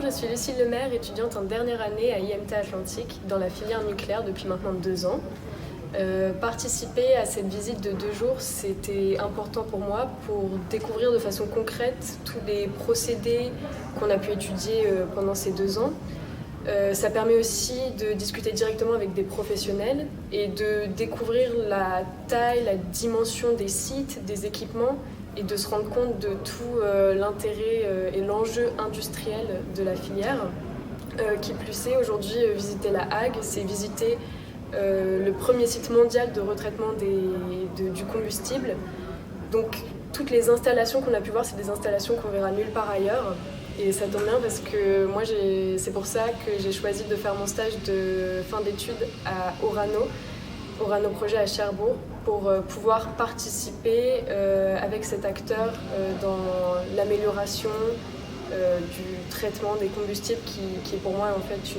je suis Lucille Lemaire, étudiante en dernière année à IMT Atlantique dans la filière nucléaire depuis maintenant 2 ans. Participer à cette visite de 2 jours, c'était important pour moi pour découvrir de façon concrète tous les procédés qu'on a pu étudier pendant ces 2 ans. Ça permet aussi de discuter directement avec des professionnels et de découvrir la taille, la dimension des sites, des équipements et de se rendre compte de tout l'intérêt et l'enjeu industriel de la filière. Qui plus est, aujourd'hui, visiter la Hague, c'est visiter le premier site mondial de retraitement du combustible. Donc toutes les installations qu'on a pu voir, c'est des installations qu'on verra nulle part ailleurs. Et ça tombe bien parce que moi, c'est pour ça que j'ai choisi de faire mon stage de fin d'études à Orano Projet à Cherbourg, pour pouvoir participer avec cet acteur dans l'amélioration du traitement des combustibles qui est pour moi en fait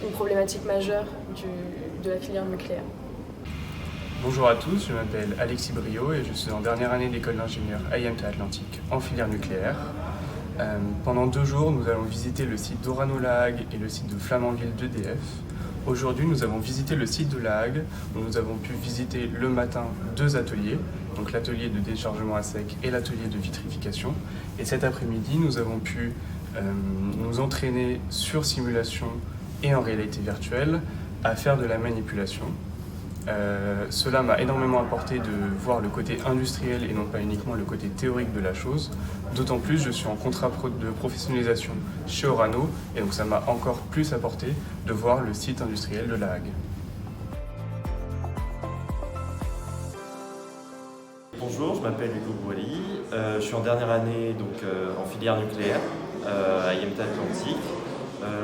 une problématique majeure de la filière nucléaire. Bonjour à tous, je m'appelle Alexis Brio et je suis en dernière année d'école d'ingénieur à IMT Atlantique en filière nucléaire. Pendant 2 jours, nous allons visiter le site d'Orano-La Hague et le site de Flamanville d'EDF. Aujourd'hui, nous avons visité le site de La Hague, où nous avons pu visiter le matin 2 ateliers, donc l'atelier de déchargement à sec et l'atelier de vitrification. Et cet après-midi, nous avons pu nous entraîner sur simulation et en réalité virtuelle à faire de la manipulation. Cela m'a énormément apporté de voir le côté industriel et non pas uniquement le côté théorique de la chose. D'autant plus, je suis en contrat de professionnalisation chez Orano et donc ça m'a encore plus apporté de voir le site industriel de La Hague. Bonjour, je m'appelle Hugo Boilly, je suis en dernière année en filière nucléaire à IMT Atlantique.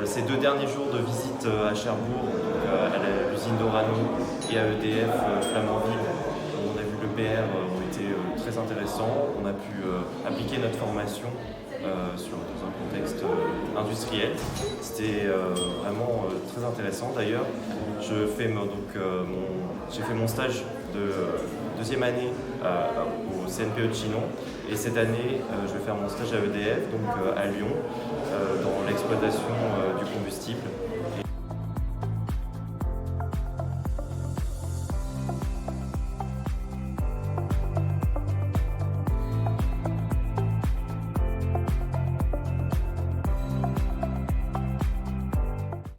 Ces 2 derniers jours de visite à Cherbourg, à l'usine d'Orano et à EDF Flamanville, où on a vu le l'EPR, ont été très intéressants. On a pu appliquer notre formation dans un contexte industriel. C'était vraiment très intéressant. D'ailleurs, j'ai fait mon stage de 2e année au CNPE de Chinon. Et cette année, je vais faire mon stage à EDF, donc à Lyon, dans l'exploitation du combustible.